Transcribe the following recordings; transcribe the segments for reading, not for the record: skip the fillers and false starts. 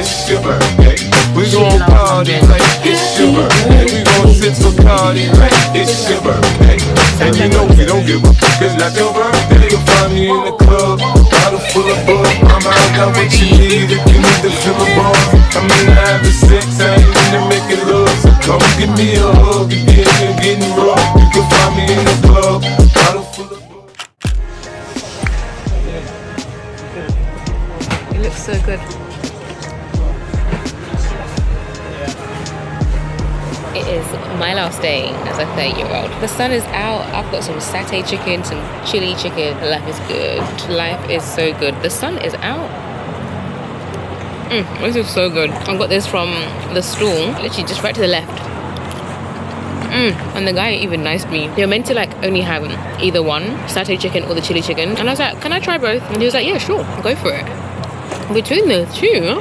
it's your birthday. We gon' party like it's your birthday. We gon' sit so party like it's your birthday. And you know we don't give a fuck, it's not your birthday. You'll find me in the club, bottle full of bug. Mama, I got what you need if you need to fill a bar. I'm in having sex, I ain't into making love. So come give me a hug, if you're getting rough. You can find me in the club, bottle full of bug. It looks so good. It is my last day as a 30-year-old. The sun is out. I've got some satay chicken, some chili chicken. Life is good. Life is so good. The sun is out. This is so good. I got this from the stall, literally just right to the left. And the guy even niced me. They were meant to like only have either one, satay chicken or the chili chicken. And I was like, can I try both? And he was like, yeah, sure, go for it. Between the two,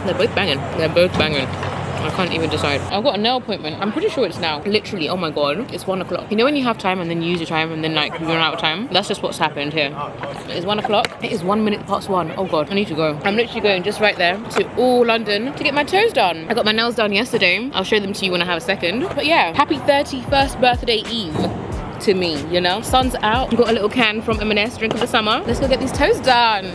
they're both banging. They're both banging. I can't even decide. I've got a nail appointment. I'm pretty sure it's now. Literally, oh my god, it's 1 o'clock. You know when you have time and then you use your time and then like you run out of time? That's just what's happened here. It's 1 o'clock. It is 1 minute past 1. Oh god, I need to go. I'm literally going just right there to all London to get my toes done. I got my nails done yesterday. I'll show them to you when I have a second. But yeah, happy 31st birthday eve to me, you know? Sun's out. Got a little can from M&S, drink of the summer. Let's go get these toes done.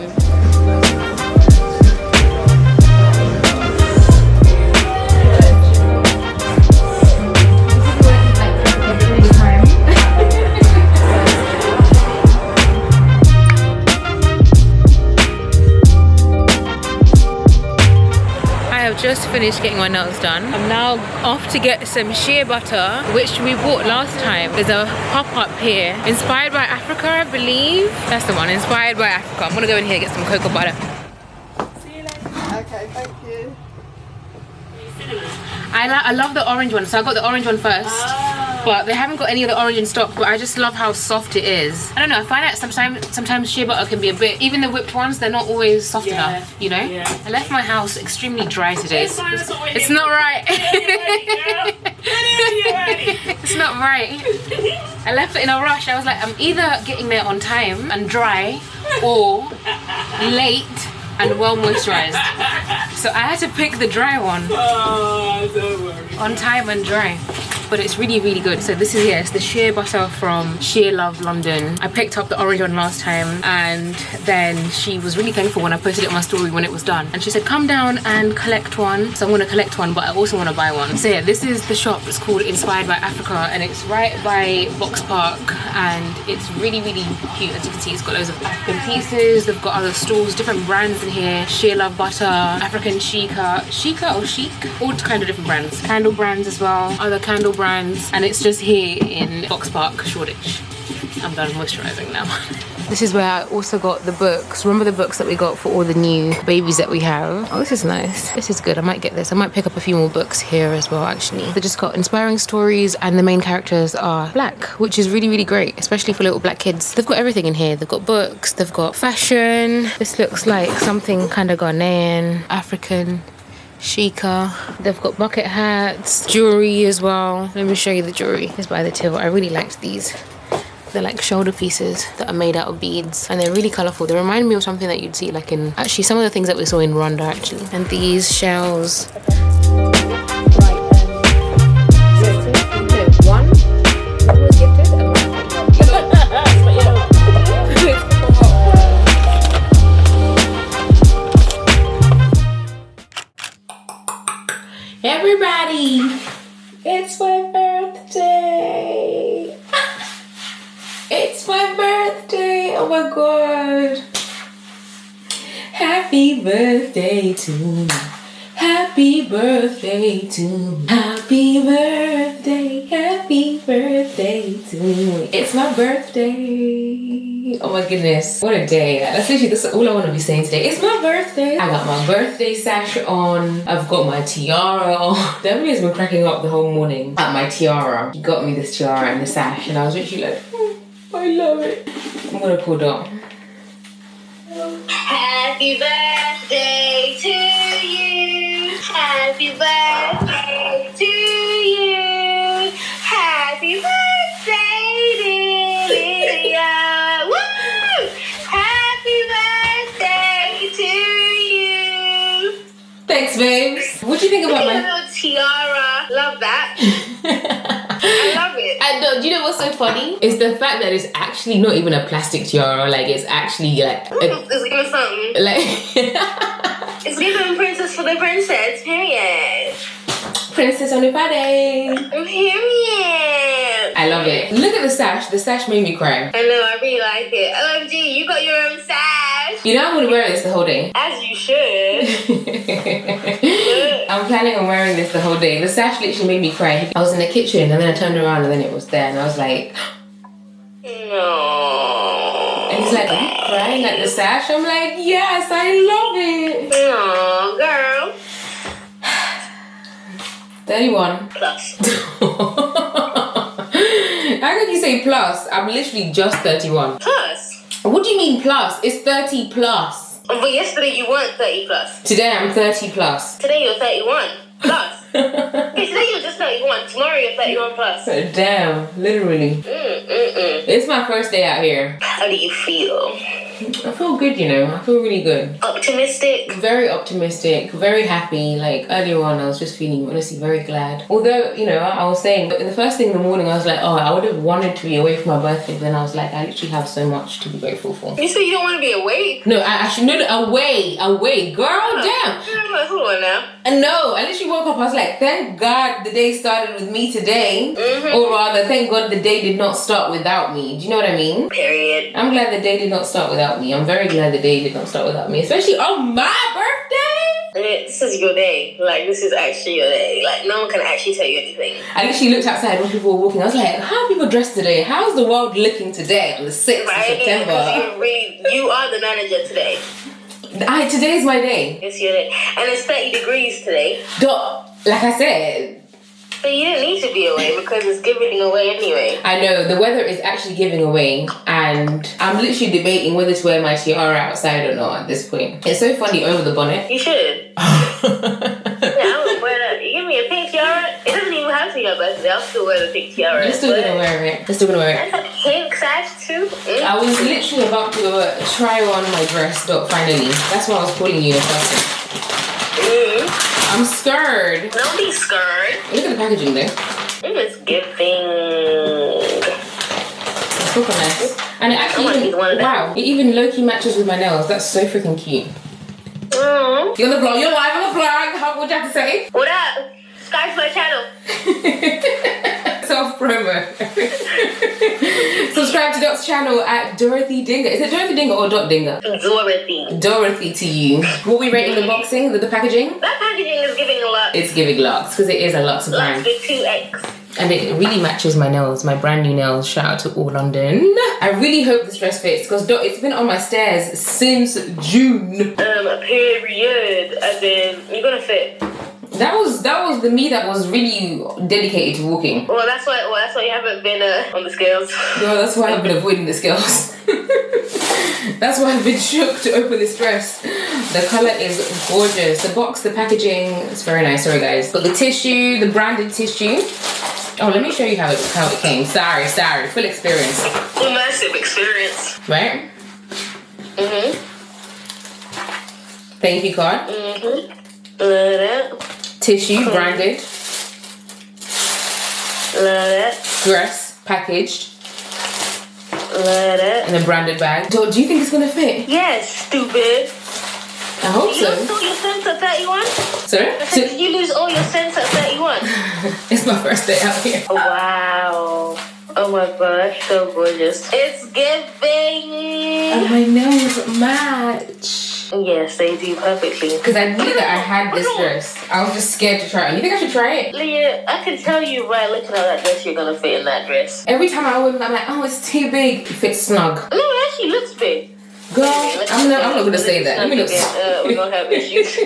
Just finished getting my nails done. I'm now off to get some shea butter, which we bought last time. There's a pop-up here, inspired by Africa, I believe. That's the one, inspired by Africa. I'm gonna go in here and get some cocoa butter. See you later. Okay, thank you. I love the orange one, so I got the orange one first. But they haven't got any of the orange in stock, but I just love how soft it is. I don't know, I find out sometimes shea butter can be a bit, even the whipped ones, they're not always soft enough, you know? Yeah. I left my house extremely dry today. It's not right. It's not right. I left it in a rush. I was like, I'm either getting there on time and dry or late and well moisturized. So I had to pick the dry one. Oh, don't worry. On time and dry. But it's really, really good. So this is, yes, the shea butter from Shea Love London. I picked up the orange one last time and then she was really thankful when I posted it on my story when it was done. And she said, come down and collect one. So I'm gonna collect one, but I also wanna buy one. So yeah, this is the shop. It's called Inspired by Africa and it's right by Box Park and it's really, really cute. As you can see, it's got loads of African pieces. They've got other stalls, different brands in here. Shea Love Butter, African Chica or Chic, all kind of different brands. Candle brands as well, other candle brands, and it's just here in Box Park, Shoreditch. I'm done moisturising now. This is where I also got the books. Remember the books that we got for all the new babies that we have? Oh, this is nice. This is good. I might get this. I might pick up a few more books here as well, actually. They just got inspiring stories and the main characters are black, which is really, really great, especially for little black kids. They've got everything in here. They've got books, they've got fashion. This looks like something kind of Ghanaian, African. Chica. They've got bucket hats, jewelry as well. Let me show you the jewelry. It's by the till. I really liked these. They're like shoulder pieces that are made out of beads and they're really colourful. They remind me of something that you'd see like in, actually some of the things that we saw in Rwanda actually. And these shells. Everybody, it's my birthday. It's my birthday. Oh my god. Happy birthday to me. Happy birthday to me. Happy birthday. Happy birthday to me. It's my birthday. Oh my goodness. What a day. That's all I want to be saying today. It's my birthday. I got my birthday sash on. I've got my tiara on. Debbie has been cracking up the whole morning at my tiara. She got me this tiara and the sash and I was literally like, I love it. I'm gonna pull down. Happy birthday to you. Happy birthday to you. Happy birthday, dear Lydia. Woo! Happy birthday. babes. What do you think about A my... little tiara. Love that. I love it. I know, do you know what's so funny? It's the fact that it's actually not even a plastic tiara. Like, it's actually like... It's giving something. like It's giving princess for the princess. Period. Princess on the birthday. Period. I love it. Look at the sash. The sash made me cry. I know, I really like it. OMG, you got your own sash. You know I'm gonna wear this the whole day. As you should. I'm planning on wearing this the whole day. The sash literally made me cry. I was in the kitchen and then I turned around and then it was there and I was like... No. And he's like, are you crying at the sash? I'm like, yes, I love it. No, girl. 31. Plus. How could you say plus? I'm literally just 31. Plus. What do you mean plus? It's 30 plus. But yesterday you weren't 30 plus. Today I'm 30 plus. Today you're 31 plus. Okay, today you're just 31. Tomorrow you're 31 plus. Damn, literally. It's my first day out here. How do you feel? I feel good, you know. I feel really good. Optimistic? Very optimistic, very happy. Like earlier on, I was just feeling honestly very glad. Although, you know, I was saying the first thing in the morning, I was like, oh, I would have wanted to be away for my birthday. But then I was like, I literally have so much to be grateful for. You say you don't want to be awake? No, I should no, away, girl, damn. Hold on now. And no, I literally woke up, I was like, thank God the day started with me today. Or rather, thank God the day did not start without me. Do you know what I mean? Period. I'm glad the day did not start without me. I'm very glad the day did not start without me. Especially on my birthday. This is your day. Like, this is actually your day. Like, no one can actually tell you anything. I literally looked outside when people were walking. I was like, how are people dressed today? How's the world looking today on the 6th of September? You are the manager today. Today's my day. It's your day. And it's 30 degrees today. Like I said, But you didn't need to be away because it's giving away anyway. I know, the weather is actually giving away and I'm literally debating whether to wear my tiara outside or not at this point. It's so funny over the bonnet. You should. Yeah, I would wear that. You give me a pink tiara, it doesn't even have to be your birthday. I'll still wear the pink tiara. You're still gonna wear it. You're still gonna wear it. That's a pink sash too. I was literally about to try on my dress, finally. That's why I was calling you in person. I'm scared. Don't be scared. Look at the packaging there. It's giving. It's super nice. And it actually wow, it even low-key matches with my nails. That's so freaking cute. You're on the vlog, you're live on the vlog. What would you have to say? What up? Subscribe to my channel. Self-promo. Subscribe to Dot's channel at Dorothy Dinga. Is it Dorothy Dinga or Dot Dinga? Dorothy. Dorothy to you. What we rating the boxing, the packaging? That packaging is giving a lot. It's giving Lux because it is a Lux brand. Lux with 2X. And it really matches my nails, my brand new nails. Shout out to All London. I really hope this dress fits because it's been on my stairs since June. Period. As in, you're gonna fit. That was the me that was really dedicated to walking. Well, that's why you haven't been on the scales. No, that's why I've been avoiding the scales. That's why I've been shook to open this dress. The colour is gorgeous. The box, the packaging, it's very nice. Sorry guys. Got the tissue, the branded tissue. Oh, let me show you how it came. Sorry. Full experience. Immersive experience. Right? Thank you card. Love that. Tissue, branded. Love that. Dress, packaged. Love that. In a branded bag. Do you think it's gonna fit? Yes, stupid. I hope Did you so. lose all your sense at 31? Sorry? Did you lose all your sense at 31? It's my first day out here. Wow. Oh my gosh, so gorgeous. It's giving. Oh, my nails match. Yes, they do perfectly. Because I knew that I had this dress. I was just scared to try it. You think I should try it? Lydia, I can tell you right looking at that dress you're gonna fit in that dress. Every time I wear it, I'm like, oh, it's too big. It fits snug. No, it actually looks big. Girl, I'm not gonna say that. Let me not. We're gonna have issues.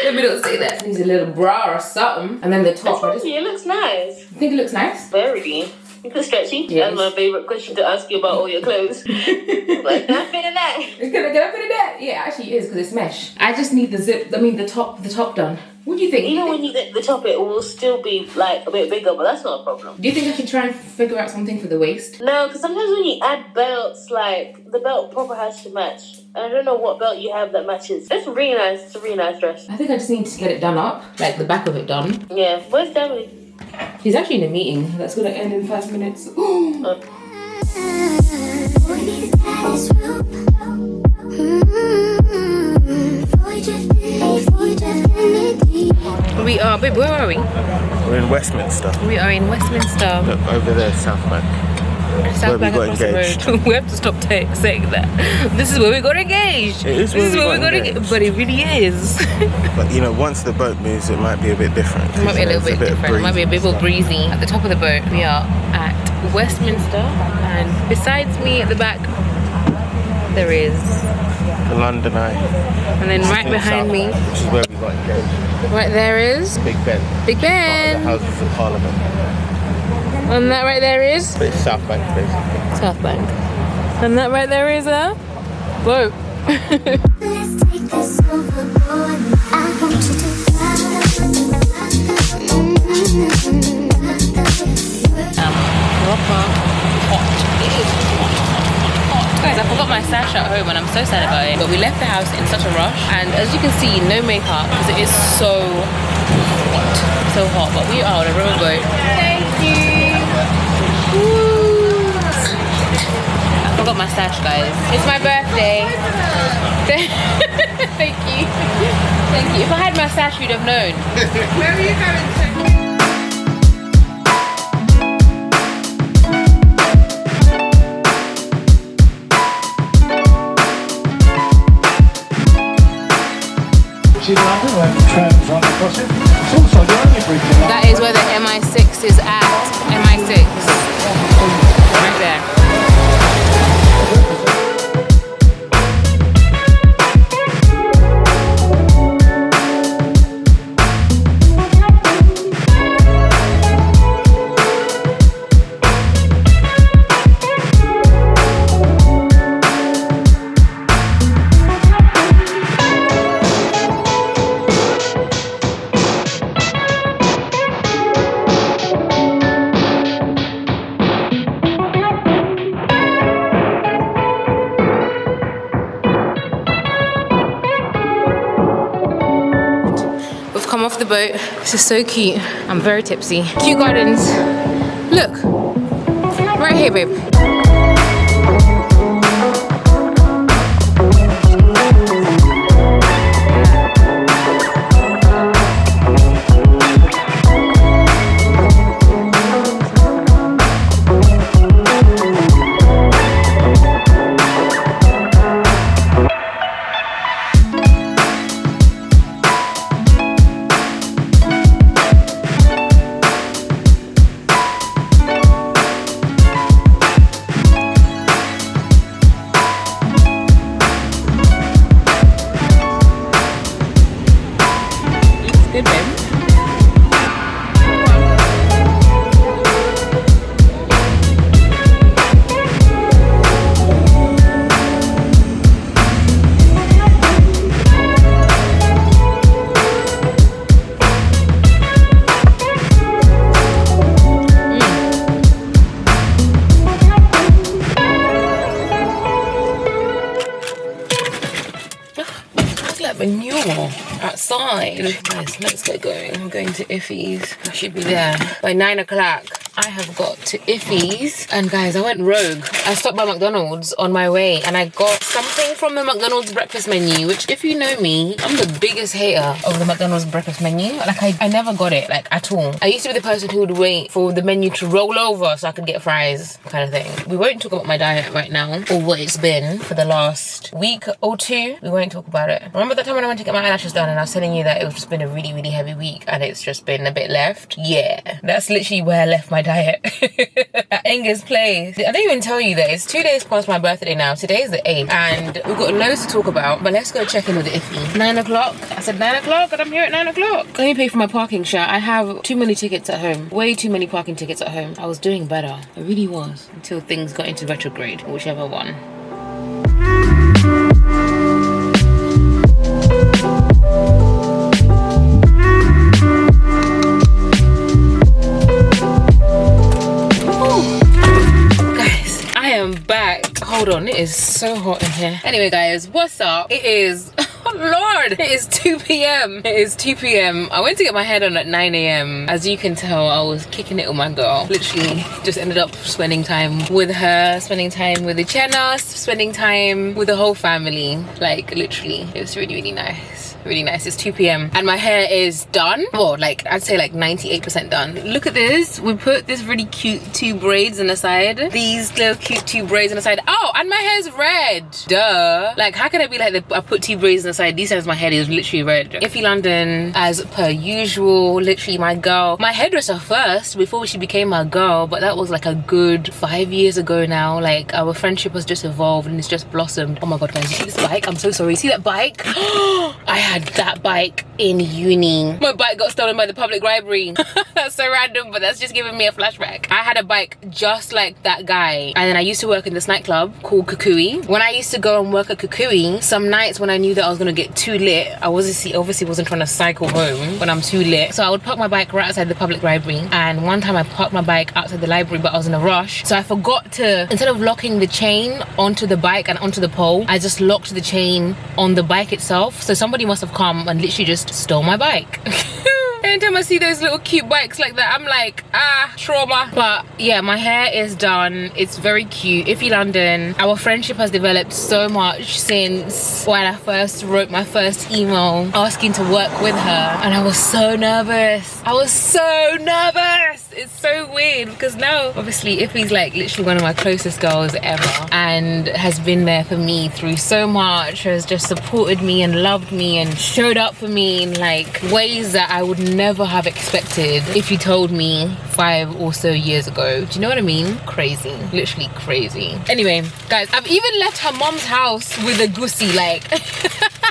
Let me not say that. Needs a little bra or something. And then the top. It looks nice. You think it looks nice? Very. You could stretchy. Yes. That's my favorite question to ask you about all your clothes. Like, can I fit in that? Can I fit in that? Yeah, actually it is because it's mesh. I just need the the top done. What do you think? Even when you get the top, it will still be like a bit bigger, but that's not a problem. Do you think I should try and figure out something for the waist? No, because sometimes when you add belts, like the belt proper has to match. And I don't know what belt you have that matches. It's really nice. It's a really nice dress. I think I just need to get it done up, like the back of it done. Yeah. Where's Emily? He's actually in a meeting that's gonna end in 5 minutes. We are, babe, where are we? We're in Westminster. We are in Westminster. Look, over there, South Bank. South Bank got across the engaged. road. We have to stop saying that. This is where we got engaged. It is This is where where we got engaged. But it really is. But you know, once the boat moves, it might be a bit different. It might be a little bit different. It might be a bit more breezy. breezy. At the top of the boat, we are at Westminster, and besides me at the back, there is The London Eye. And then right behind me, which is where we got engaged. Right there is Big Ben. Big Part Ben. of the Houses of Parliament. And that right there is But it's South Bank, basically. South Bank. And that right there is a boat. Let's take this overboard. I want you to Proper hot. It is hot. Guys, I forgot my sash at home and I'm so sad about it. But we left the house in such a rush, and as you can see, no makeup because it is so hot. So hot. But we are on a riverboat. Thank you. Woo. I forgot my sash, guys. It's my birthday. Thank you. Thank you. If I had my sash, you'd have known. Where are you going to? That is where the MI6 is at. MI6. Right there. Come off the boat. This is so cute. I'm very tipsy. Kew Gardens. Look. Right here, babe. Good, babe. Manure outside. Guys, let's get going. I'm going to Iffy's. I should be there by 9 o'clock. I have got to Iffy's, and guys, I went rogue. I stopped by McDonald's on my way and I got something from the McDonald's breakfast menu, which, if you know me, I'm the biggest hater of the McDonald's breakfast menu. Like, I never got it, like, at all. I used to be the person who would wait for the menu to roll over so I could get fries, kind of thing. We won't talk about my diet right now, or what it's been for the last week or two. We won't talk about it. Remember that time when I went to get my eyelashes done and I was telling you that it was just been a really, really heavy week and it's just been a bit left? Yeah, that's literally where I left my my diet at Inga's place. I didn't even tell you that it's 2 days past my birthday now. Today is the 8th and we've got loads to talk about, but let's go check in with the iffy. 9 o'clock. I said 9 o'clock and I'm here at 9 o'clock. Let me pay for my parking share. I have too many tickets at home. Way too many parking tickets at home. I was doing better. I really was. Until things got into retrograde, whichever one. Back. Hold on, it is so hot in here. Anyway guys, what's up? It is oh lord, it is 2 p.m. It is 2 p.m. I went to get my hair done at 9 a.m. As you can tell, I was kicking it with my girl. Literally just ended up spending time with her, spending time with the Chenas, spending time with the whole family. Like literally, it was really nice. Really nice. It's 2 p.m. and my hair is done. Well, like I'd say like 98% done. Look at this. We put this really cute 2 braids on the side. These little cute 2 braids on the side. Oh, and my hair's red. Duh. Like how can it be like I put 2 braids on the side? These times my hair is literally red. Iffy London, as per usual. Literally my girl. My hairdresser first before she became my girl, but that was like a good 5 years ago now. Like our friendship has just evolved and it's just blossomed. Oh my god guys, you see this bike? I'm so sorry. See that bike? I had that bike in uni. My bike got stolen by the public library. That's so random, but that's just giving me a flashback. I had a bike just like that guy, and then I used to work in this nightclub called Kukui. When I used to go and work at Kukui, some nights when I knew that I was gonna get too lit, I obviously wasn't trying to cycle home when I'm too lit, so I would park my bike right outside the public library. And one time I parked my bike outside the library, but I was in a rush, so I forgot to, instead of locking the chain onto the bike and onto the pole, I just locked the chain on the bike itself. So somebody must have come and literally just stole my bike. Anytime I see those little cute bikes like that, I'm like, trauma. But yeah, my hair is done. It's very cute. Iffy London. Our friendship has developed so much since when I first wrote my first email asking to work with her, and I was so nervous. I was so nervous. It's so weird because now obviously Iffy's like literally one of my closest girls ever and has been there for me through so much, has just supported me and loved me and showed up for me in like ways that I would never have expected if you told me 5 or so years ago. Do you know what I mean? Crazy, literally crazy. Anyway guys, I've even left her mom's house with a goosey. Like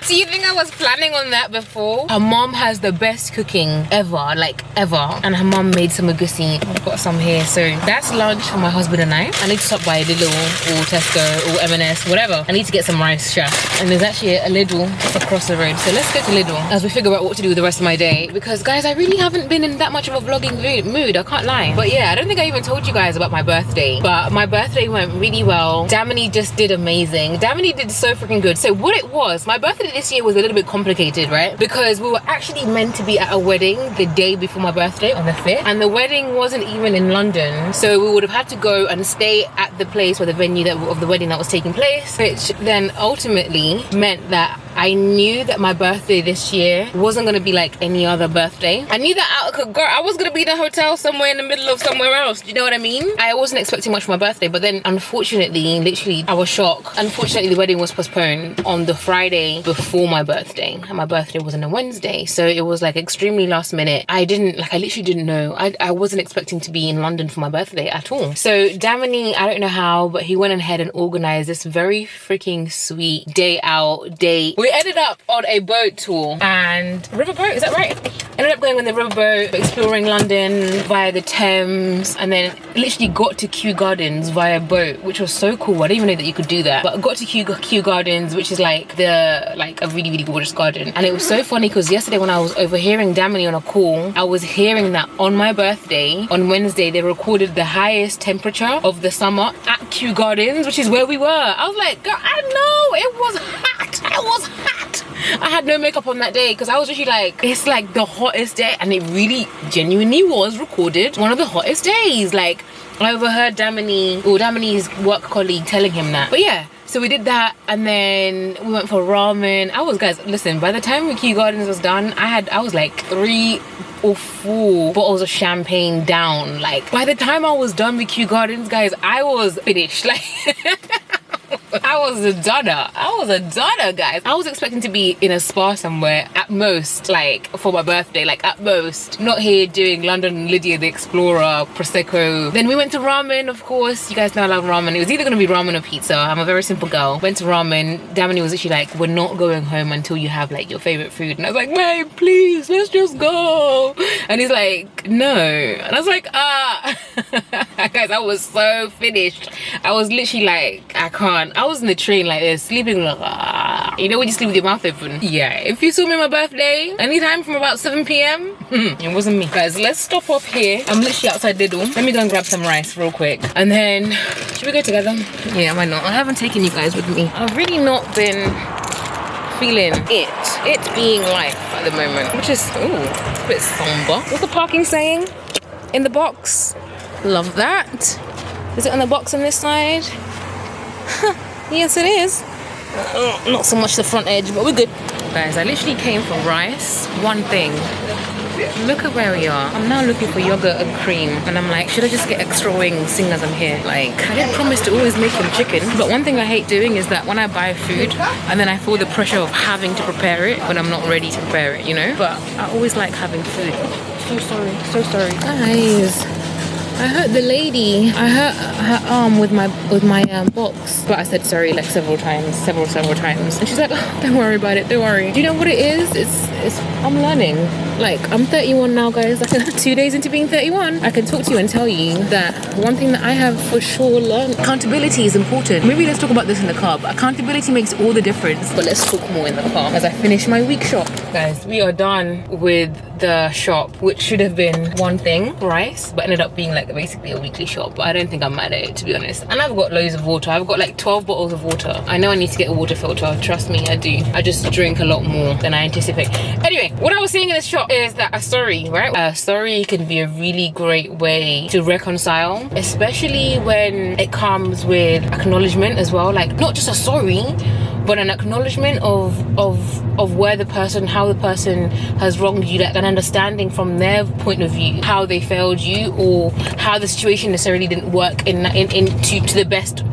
do you think I was planning on that before? Her mom has the best cooking ever, like ever, and her mom made some goosey. I've got some here, so that's lunch for my husband and I need to stop by Lidl or Tesco or M&S, whatever. I need to get some rice, chef. And there's actually a Lidl across the road, so let's go to Lidl as we figure out what to do with the rest of my day, because guys, I really haven't been in that much of a vlogging mood, I can't lie. But yeah, I don't think I even told you guys about my birthday, but my birthday went really well. Damini just did amazing. Damini did so freaking good. So what it was, my birthday this year was a little bit complicated, right? Because we were actually meant to be at a wedding the day before my birthday on the 5th, and the wedding wasn't even in London, so we would have had to go and stay at the place where the venue of the wedding that was taking place, which then ultimately meant that I knew that my birthday this year wasn't going to be like any other birthday. I knew that I was going to be in a hotel somewhere in the middle of somewhere else. Do you know what I mean? I wasn't expecting much for my birthday, but then unfortunately, literally, I was shocked. Unfortunately, the wedding was postponed on the Friday before my birthday, and my birthday was on a Wednesday, so it was like extremely last minute. I literally didn't know. I wasn't expecting to be in London for my birthday at all. So Damini, I don't know how, but he went ahead and organized this very freaking sweet day out day. We ended up on a boat tour and riverboat, is that right? Ended up going on the riverboat, exploring London via the Thames, and then literally got to Kew Gardens via boat, which was so cool. I didn't even know that you could do that, but got to Kew Gardens, which is like a really gorgeous garden. And it was so funny because yesterday when I was overhearing Damini on a call, I was hearing that on my birthday on Wednesday they recorded the highest temperature of the summer at Kew Gardens, which is where we were. I was like, girl, I know, it was hot. It was hot. I had no makeup on that day because I was literally like, it's like the hottest day, and it really genuinely was recorded one of the hottest days. Like I overheard Damini's work colleague telling him that. But yeah, so we did that, and then we went for ramen. Guys, listen, by the time Kew Gardens was done, I was like 3 or 4 bottles of champagne down. Like by the time I was done with Kew Gardens, guys, I was finished. Like I was a donner, guys. I was expecting to be in a spa somewhere at most, like for my birthday, like at most. Not here doing London Lydia the Explorer, Prosecco. Then we went to ramen, of course. You guys know I love ramen. It was either gonna be ramen or pizza. I'm a very simple girl. Went to ramen. Damini was actually like, we're not going home until you have like your favorite food. And I was like, babe, please, let's just go. And he's like, no. And I was like, guys, I was so finished. I was literally like, I can't. I was in the train like this, sleeping like, you know when you sleep with your mouth open? Yeah, if you saw me on my birthday, anytime from about 7 p.m, it wasn't me. Guys, let's stop off here. I'm literally outside Lidl. Let me go and grab some rice real quick. And then, should we go together? Yeah, why not? I haven't taken you guys with me. I've really not been feeling it being life at the moment, which is, ooh, it's a bit somber. What's the parking saying in the box? Love that. Is it on the box on this side? Yes, it is. Not so much the front edge, but we're good. Guys, I literally came for rice. One thing. Look at where we are. I'm now looking for yogurt and cream. And I'm like, should I just get extra wings seeing as I'm here? Like, I didn't promise to always make him chicken. But one thing I hate doing is that when I buy food and then I feel the pressure of having to prepare it when I'm not ready to prepare it, you know? But I always like having food. So sorry, so sorry. Guys, I hurt the lady. I hurt her arm with my box. But I said sorry like several times. And she's like, oh, don't worry about it, don't worry. Do you know what it is? It's I'm learning. Like, I'm 31 now, guys. Like 2 days into being 31, I can talk to you and tell you that one thing that I have for sure learned, accountability is important. Maybe let's talk about this in the car. But accountability makes all the difference. But let's talk more in the car as I finish my week shop. Guys, we are done with the shop, which should have been one thing, rice, but ended up being like basically a weekly shop. But I don't think I'm mad at it, to be honest. And I've got loads of water. I've got like 12 bottles of water. I know I need to get a water filter. Trust me, I do. I just drink a lot more than I anticipate. Anyway, what I was seeing in this shop is that a sorry, right? A sorry can be a really great way to reconcile, especially when it comes with acknowledgement as well. Like, not just a sorry, but an acknowledgement of where the person, how the person has wronged you, like an understanding from their point of view, how they failed you, or how the situation necessarily didn't work to the best,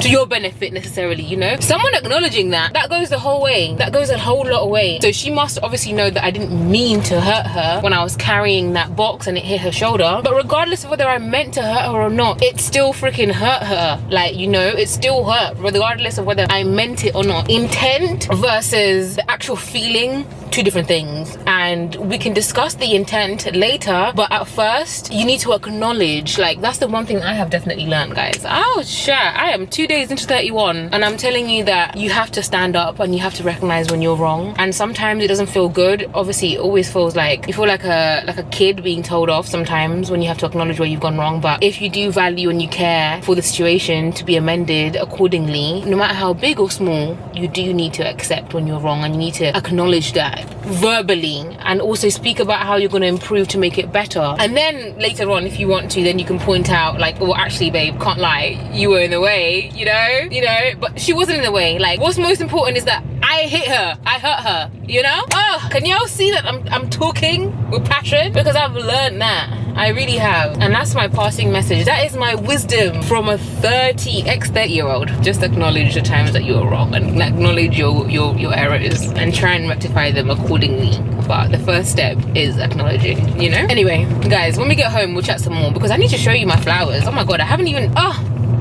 to your benefit necessarily, you know? Someone acknowledging that goes the whole way. That goes a whole lot away. So she must obviously know that I didn't mean to hurt her when I was carrying that box and it hit her shoulder. But regardless of whether I meant to hurt her or not, it still freaking hurt her. Like, you know, it still hurt regardless of whether I meant it or not. Intent versus the actual feeling, two different things. And we can discuss the intent later, but at first you need to acknowledge. Like, that's the one thing I have definitely learned, guys. Oh shit, I am 2 days into 31 and I'm telling you that you have to stand up and you have to recognize when you're wrong. And sometimes it doesn't feel good. Obviously it always feels like you feel like a kid being told off sometimes when you have to acknowledge where you've gone wrong. But if you do value and you care for the situation to be amended accordingly, no matter how big or small, you do need to accept when you're wrong, and you need to acknowledge that verbally, and also speak about how you're going to improve to make it better. And then later on, if you want to, then you can point out like, well, actually babe, can't lie, you were in the way, you know, but she wasn't in the way. Like, what's most important is that I hit her, I hurt her, you know? Oh, can y'all see that I'm talking with passion? Because I've learned that. I really have. And that's my passing message. That is my wisdom from a 30-year-old. Just acknowledge the times that you were wrong and acknowledge your errors and try and rectify them accordingly. But the first step is acknowledging, you know? Anyway, guys, when we get home, we'll chat some more because I need to show you my flowers. Oh my God, I haven't even,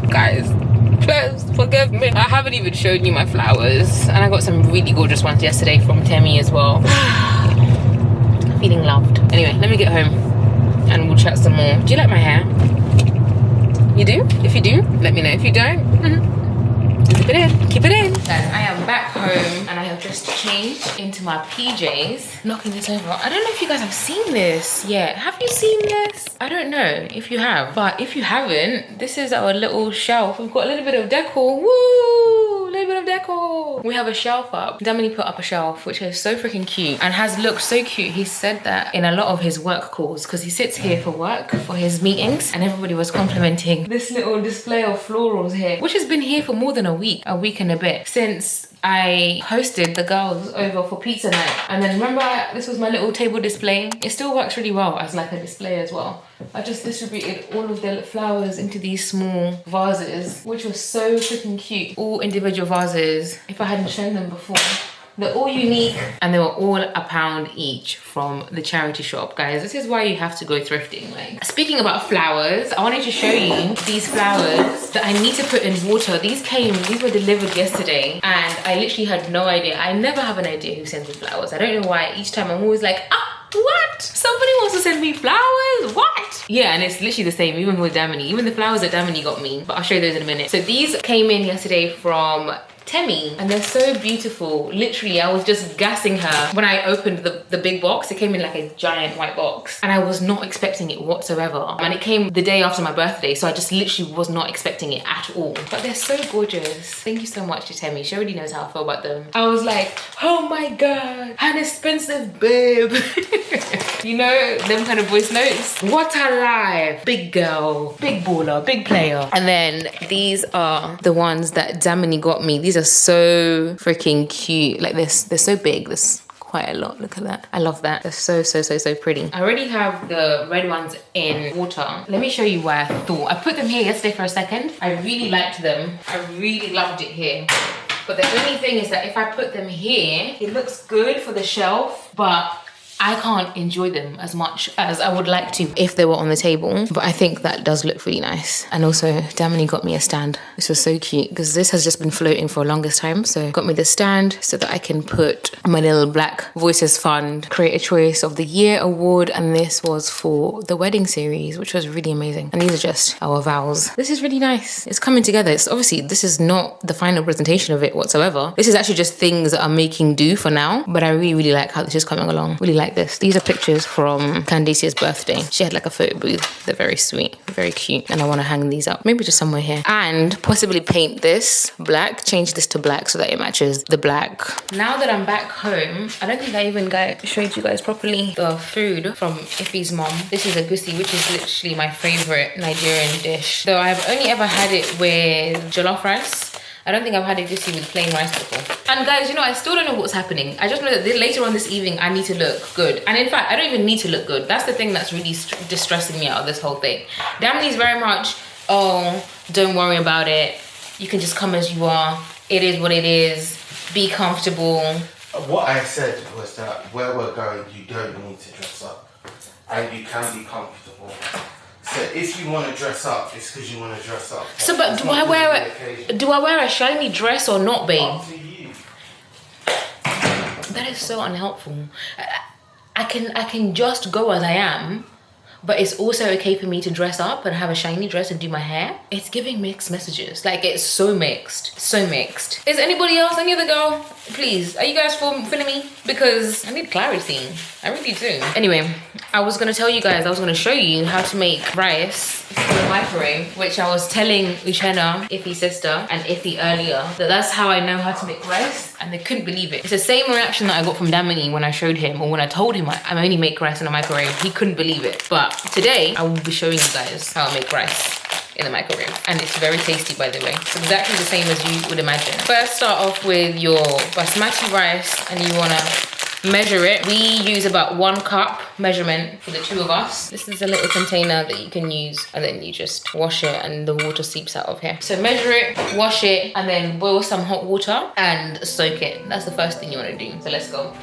guys, please forgive me. I haven't even shown you my flowers. And I got some really gorgeous ones yesterday from Temi as well. Feeling loved. Anyway, let me get home and we'll chat some more. Do you like my hair? You do? If you do, let me know. If you don't, keep it in. Keep it in. Guys, I am back home and I have just changed into my PJs. Knocking this over. I don't know if you guys have seen this yet. Have you seen this? I don't know if you have. But if you haven't, this is our little shelf. We've got a little bit of decor. Woo! A little bit of decor. We have a shelf up. Damini put up a shelf, which is so freaking cute and has looked so cute. He said that in a lot of his work calls because he sits here for work, for his meetings, and everybody was complimenting this little display of florals here, which has been here for more than a week and a bit, since I hosted the girls over for pizza night. And then remember, this was my little table display. It still works really well as like a display as well. I just distributed all of the flowers into these small vases, which was so freaking cute. All individual vases. If I hadn't shown them before, they're all unique and they were all £1 each from the charity shop. Guys, this is why you have to go thrifting. Like, speaking about flowers, I wanted to show you these flowers that I need to put in water. These were delivered yesterday and I literally had no idea. I never have an idea who sends me flowers. I don't know why. Each time I'm always like, what? Somebody wants to send me flowers? What? Yeah, and it's literally the same, even with Damini. Even the flowers that Damini got me. But I'll show you those in a minute. So these came in yesterday from Temi, and they're so beautiful. Literally, I was just gassing her when I opened the big box. It came in like a giant white box and I was not expecting it whatsoever. And it came the day after my birthday, so I just literally was not expecting it at all. But they're so gorgeous. Thank you so much to Temi. She already knows how I feel about them. I was like, oh my god, an expensive babe. You know, them kind of voice notes. What a life. Big girl, big baller, big player. And then these are the ones that Damini got me. These are so freaking cute. Like this, they're so big. There's quite a lot. Look at that. I love that. They're so pretty. I already have the red ones in water. Let me show you why I thought. I put them here yesterday for a second. I really liked them. I really loved it here. But the only thing is that if I put them here, it looks good for the shelf, but I can't enjoy them as much as I would like to if they were on the table. But I think that does look really nice. And also, Damini got me a stand. This was so cute because this has just been floating for the longest time. So got me the stand so that I can put my little Black Voices Fund Creator Choice of the Year award. And this was for the wedding series, which was really amazing. And these are just our vows. This is really nice. It's coming together. It's obviously, this is not the final presentation of it whatsoever. This is actually just things that I'm making do for now. But I really like how this is coming along. Really like this. These are pictures from Candicia's birthday. She had like a photo booth. They're very sweet, very cute. And I want to hang these up, maybe just somewhere here. And possibly paint this black, change this to black so that it matches the black. Now that I'm back home, I don't think I even showed you guys properly the food from Ife's mom. This is egusi, which is literally my favorite Nigerian dish. Though I've only ever had it with jollof rice. I don't think I've had egusi with plain rice before. And guys, you know, I still don't know what's happening. I just know that later on this evening, I need to look good. And in fact, I don't even need to look good. That's the thing that's really distressing me out of this whole thing. Damini's very much, oh, don't worry about it. You can just come as you are. It is what it is. Be comfortable. What I said was that where we're going, you don't need to dress up. And you can be comfortable. So if you want to dress up, it's because you want to dress up. So, but do I wear a shiny dress or not, babe? Up to you. That is so unhelpful. I can just go as I am, but it's also okay for me to dress up and have a shiny dress and do my hair. It's giving mixed messages. Like, it's so mixed. So mixed. Is anybody else, any other girl? Please, are you guys feeling me? Because I need clarity. I really do. Anyway, I was gonna tell you guys, I was gonna show you how to make rice for the microwave, which I was telling Uchenna, Ife's sister, and Ife earlier, that that's how I know how to make rice, and they couldn't believe it. It's the same reaction that I got from Damini when I showed him, or when I told him I only make rice in the microwave. He couldn't believe it. But today, I will be showing you guys how I make rice in the microwave. And it's very tasty, by the way. It's exactly the same as you would imagine. First, start off with your basmati rice, and you wanna measure it. We use about 1 cup measurement for the 2 of us. This is a little container that you can use, and then you just wash it and the water seeps out of here. So measure it, wash it, and then boil some hot water and soak it. That's the first thing you wanna do. So let's go.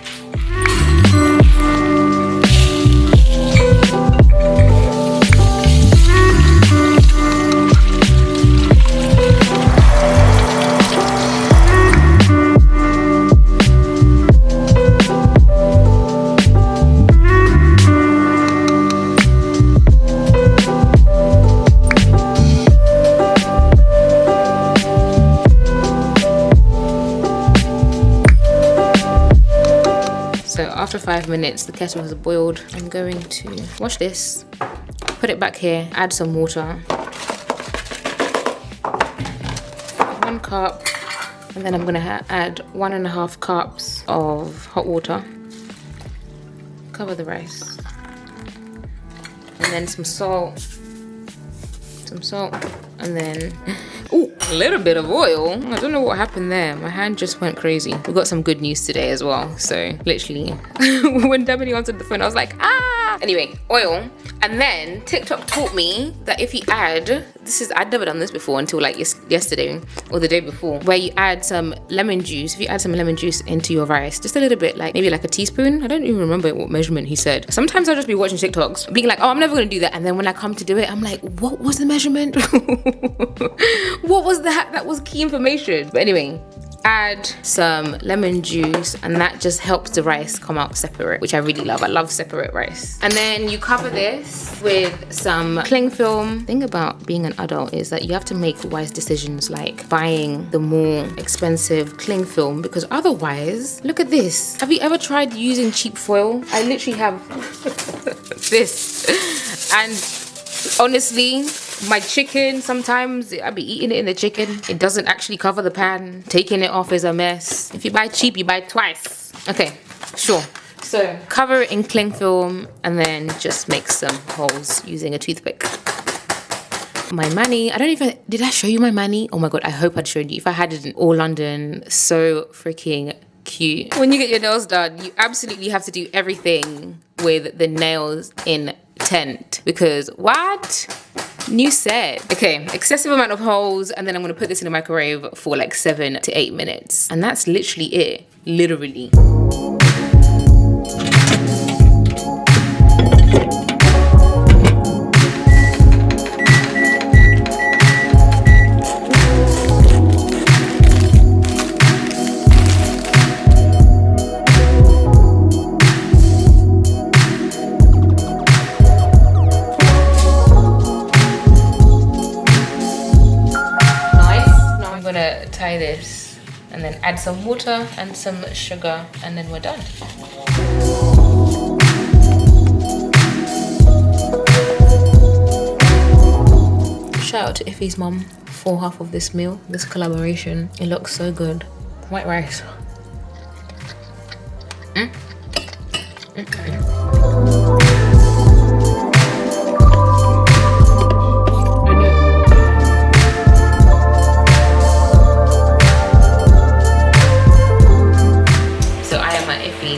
After 5 minutes, the kettle has boiled. I'm going to wash this, put it back here, add some water. 1 cup, and then I'm gonna add 1.5 cups of hot water. Cover the rice. And then some salt. And then, ooh, a little bit of oil. I don't know what happened there. My hand just went crazy. We got some good news today as well. So literally, when Damini answered the phone, I was like, ah! Anyway, oil. And then TikTok taught me that if you add, I'd never done this before until like yesterday or the day before, where you add some lemon juice. If you add some lemon juice into your rice, just a little bit, like maybe like a teaspoon. I don't even remember what measurement he said. Sometimes I'll just be watching TikToks, being like, oh, I'm never gonna do that. And then when I come to do it, I'm like, what was the measurement? What was that? That was key information. But anyway, add some lemon juice, and that just helps the rice come out separate, which I really love. I love separate rice. And then you cover this with some cling film. The thing about being an adult is that you have to make wise decisions, like buying the more expensive cling film, because otherwise, look at this. Have you ever tried using cheap foil? I literally have this. And honestly, my chicken, sometimes I'll be eating it in the chicken. It doesn't actually cover the pan. Taking it off is a mess. If you buy cheap, you buy twice. Okay, sure. So cover it in cling film and then just make some holes using a toothpick. My mani, did I show you my mani? Oh my God, I hope I'd shown you. If I had it in all London, so freaking cute. When you get your nails done, you absolutely have to do everything with the nails intent, because what? New set. Okay, excessive amount of holes, and then I'm gonna put this in the microwave for like 7 to 8 minutes. And that's literally it, literally. Tie this and then add some water and some sugar, and then we're done. Shout out to Iffy's mum for half of this meal, this collaboration. It looks so good. White rice.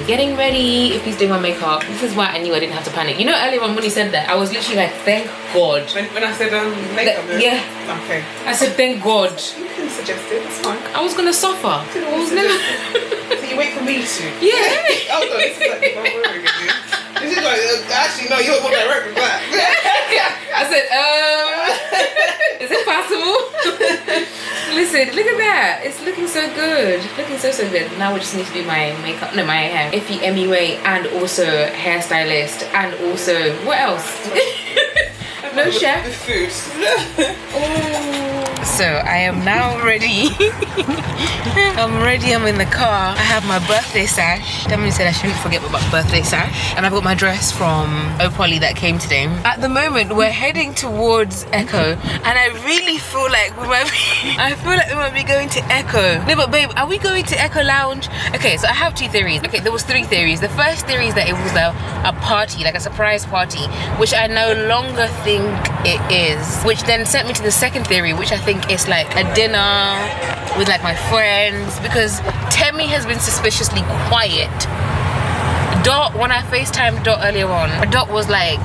Getting ready, if he's doing my makeup. This is why I knew I didn't have to panic. You know, earlier on when he said that, I was literally like, thank God. When I said makeup, yeah. Okay. I said, thank God. You can suggest it, that's fine. I was gonna suffer. I was never. So you wait for me to? Yeah. Oh no, this is like my worry. This is like, actually, no, you're more direct with that. I said, is it possible? Listen, look at that. It's looking so good. Looking so good. Now we just need to do my makeup, no, my hair. Iffy MUA, and also hairstylist, and also, what else? No chef. The food. Oh. So I am now ready. I'm ready, I'm in the car. I have my birthday sash. Definitely said I shouldn't forget about birthday sash. And I've got my dress from Opoli that came today. At the moment, we're heading towards Echo. And I really feel like we might be going to Echo. No, but babe, are we going to Echo Lounge? Okay, so I have 2 theories. Okay, there was 3 theories. The first theory is that it was a party, like a surprise party, which I no longer think it is. Which then sent me to the second theory, which I think is like a dinner with like my friends, because Temi has been suspiciously quiet. Dot, when I FaceTimed Dot earlier on, Dot was like,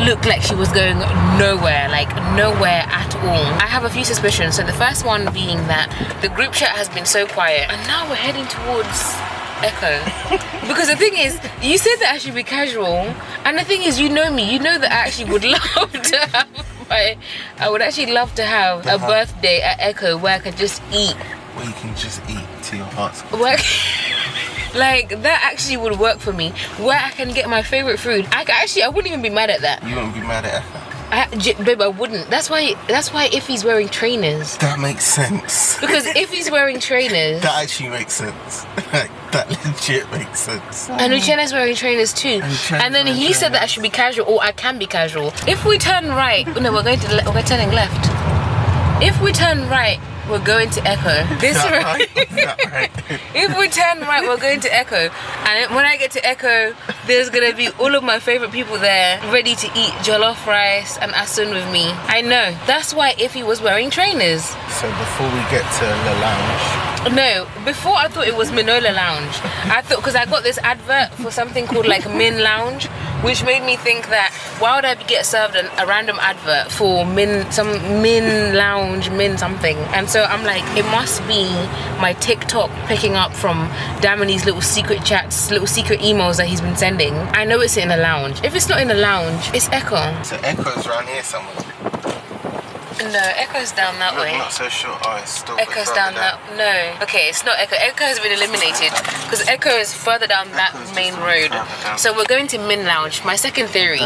looked like she was going nowhere, like nowhere at all. I have a few suspicions. So the first one being that the group chat has been so quiet, and now we're heading towards Echo. Because the thing is, you said that I should be casual, and the thing is, you know me, you know that I actually would love to have I would actually love to have a birthday at Echo where I could just eat. Where you can just eat to your heart's like, that actually would work for me, where I can get my favorite food. I wouldn't even be mad at that. You wouldn't be mad at Echo? Babe, I wouldn't. That's why Iffy's wearing trainers. That makes sense. Because Iffy's wearing trainers. That actually makes sense. That legit makes sense. And Luciana's wearing trainers too. And then he said that I should be casual, or I can be casual. If we turn right, no, we're turning left. If we turn right, we're going to Echo. This right. If we turn right, we're going to Echo. And when I get to Echo, there's gonna be all of my favorite people there, ready to eat jollof rice and asun with me. I know. That's why Iffy was wearing trainers. So before we get to the lounge, No, before I thought it was Minola Lounge. I thought, because I got this advert for something called like Min Lounge, which made me think that why would I get served a random advert for some Min Lounge, Min something. And so I'm like, it must be my TikTok picking up from Damini's little secret chats, little secret emails that he's been sending. I know it's in a lounge. If it's not in a lounge, it's Echo. So Echo's around here somewhere. No, Echo's down that way. I'm not so sure. Oh, it's still Echo's down that. No. Okay, it's not Echo. Echo has been eliminated because Echo is further down that main road. So we're going to Min Lounge. My second theory.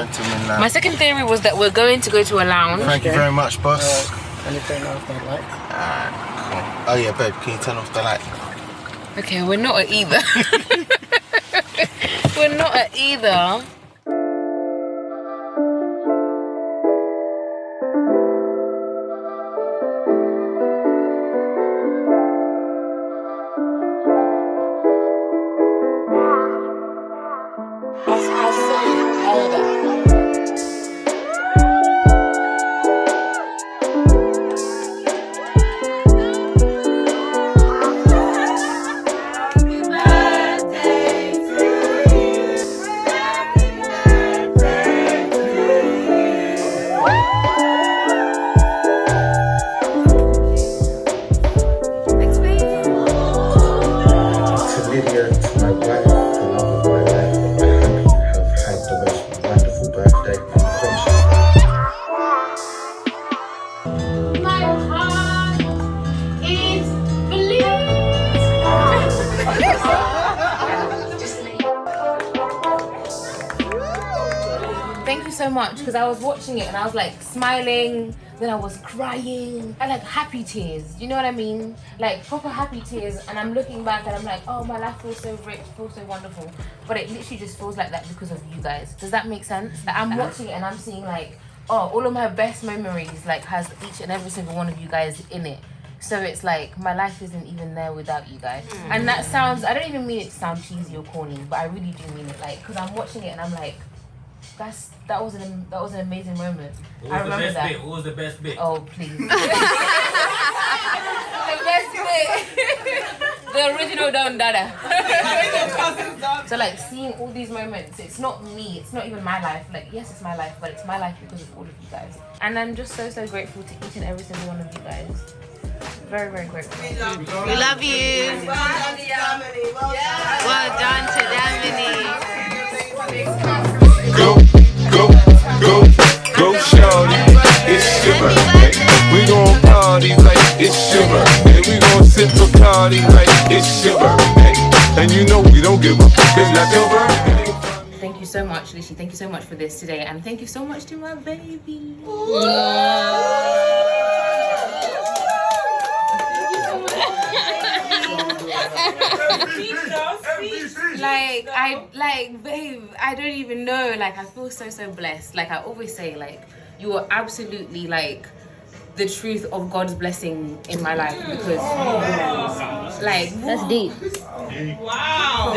My second theory was that we're going to go to a lounge. Thank you very much, boss. Anything else they like? Cool. Oh yeah, babe, can you turn off the light? Okay, we're not at either. We're not at either. Lydia, to my wife, the love of my life, I hope you have had the most wonderful birthday. My heart is Thank you so much, because I was watching it and I was like smiling, then I was crying. I like happy tears, you know what I mean? Like proper happy tears, and I'm looking back and I'm like, oh, my life feels so rich, feels so wonderful. But it literally just feels like that because of you guys. Does that make sense? Like, I'm watching it and I'm seeing like, oh, all of my best memories like has each and every single one of you guys in it. So it's like my life isn't even there without you guys. And that sounds, I don't even mean it to sound cheesy or corny, but I really do mean it. Like, because I'm watching it and I'm like, that was an amazing moment. I remember that. What was the best bit? Oh, please. The best bit. The original Don Dada. So like seeing all these moments, it's not me, it's not even my life. Like, yes, it's my life, but it's my life because of all of you guys. And I'm just so grateful to each and every single one of you guys. Very, very grateful. We love you. Well done to Damini. Well done to Damini. Go, shawty, it's your birthday. We gon' party like it's your birthday. We gon' sip a party like it's your birthday. And you know we don't give up, it's not your birthday. Thank you so much, Lishi. Thank you so much for this today. And thank you so much to my baby. Babe, I don't even know. Like, I feel so blessed. Like, I always say, like, you are absolutely, like, the truth of God's blessing in my life. Because, like, That's deep. Wow.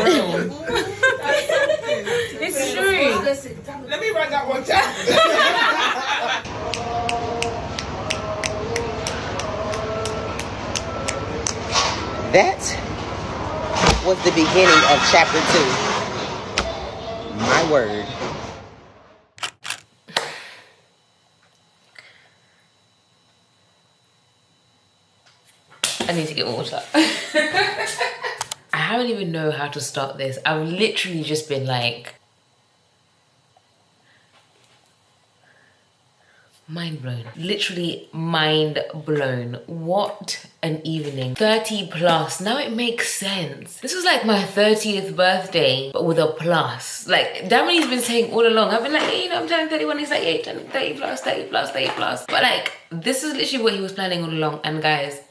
It's true. Let me write that one down. That was the beginning of chapter 2. My word. I need to get water. I don't even know how to start this. I've literally just been like, mind blown. Literally mind blown. What an evening. 30 plus. Now it makes sense. This was like my 30th birthday, but with a plus. Like, Damini's been saying all along. I've been like, hey, you know, I'm turning 31. He's like, yeah, turning 30 plus, 30 plus, 30 plus. But like, this is literally what he was planning all along. And guys,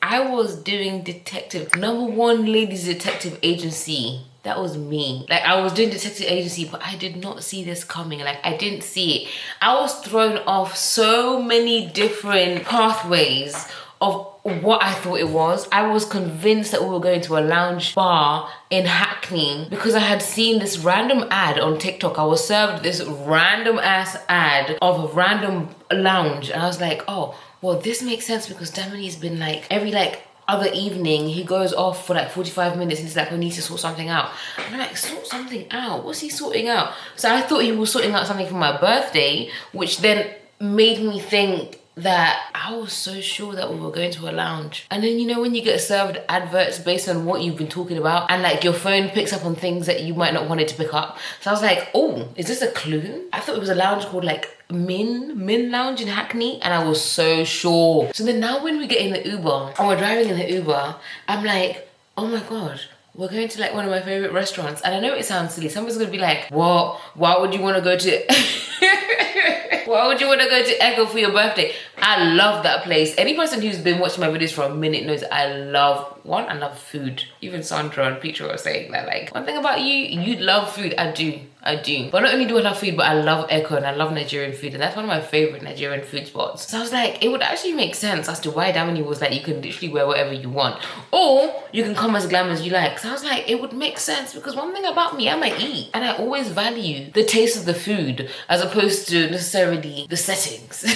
I was doing detective, #1 ladies detective agency. That was me. Like, I was doing detective agency, but I did not see this coming. Like, I didn't see it. I was thrown off so many different pathways of what I thought it was. I was convinced that we were going to a lounge bar in Hackney because I had seen this random ad on TikTok. I was served this random ass ad of a random lounge. And I was like, oh, well, this makes sense because Damini's been like, every like other evening, he goes off for like 45 minutes and he's like, we need to sort something out. And I'm like, sort something out? What's he sorting out? So I thought he was sorting out something for my birthday, which then made me think that I was so sure that we were going to a lounge. And then, you know, when you get served adverts based on what you've been talking about, and like your phone picks up on things that you might not want it to pick up. So I was like, oh, is this a clue? I thought it was a lounge called like Min Lounge in Hackney, and I was so sure. So then now when we get in the Uber and we're driving in the Uber, I'm like, oh my God, we're going to like one of my favorite restaurants. And I know it sounds silly. Someone's gonna be like, what? Why would you want to go to why would you want to go to Echo for your birthday? I love that place. Any person who's been watching my videos for a minute knows I love food. Even Sandra and Petra were saying that, like, one thing about you love food. I do. But not only do I love food, but I love Echo and I love Nigerian food, and that's one of my favorite Nigerian food spots. So I was like, it would actually make sense as to why Damini was like, you can literally wear whatever you want, or you can come as glam as you like. So I was like, it would make sense, because one thing about me, I might eat, and I always value the taste of the food as opposed to necessarily the settings.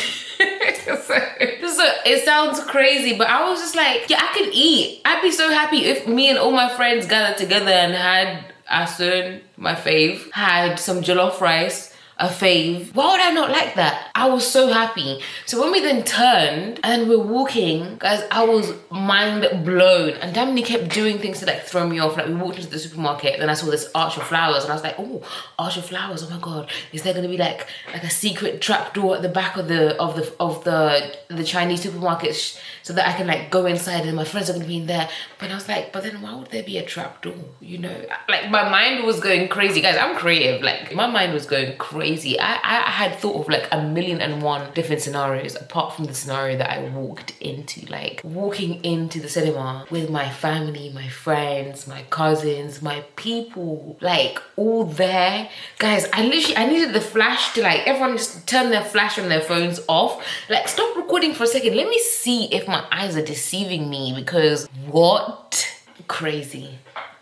So it sounds crazy, but I was just like, yeah, I could eat. I'd be so happy if me and all my friends gathered together and had Asun, my fave, had some jollof rice, a fave. Why would I not like that? I was so happy. So when we then turned and we're walking, guys, I was mind blown. And Damini kept doing things to like throw me off. Like we walked into the supermarket, then I saw this arch of flowers, and I was like, oh, arch of flowers, oh my God. Is there gonna be like a secret trap door at the back of the Chinese supermarket so that I can like go inside and my friends are gonna be in there? But I was like, but then why would there be a trap door? You know, like my mind was going crazy. Guys, I'm creative. Like my mind was going crazy. I had thought of like 1,000,001 different scenarios apart from the scenario that I walked into. Like walking into the cinema with my family, my friends, my cousins, my people, like all there. Guys, I needed the flash to like, everyone just turn their flash on their phones off. Like stop recording for a second. Let me see if my eyes are deceiving me, because what? Crazy.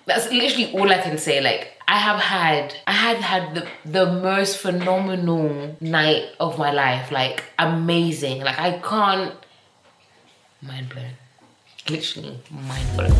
That's literally all I can say. Like I had had the most phenomenal night of my life. Like amazing. Like I can't, mind blown. Literally mind blown.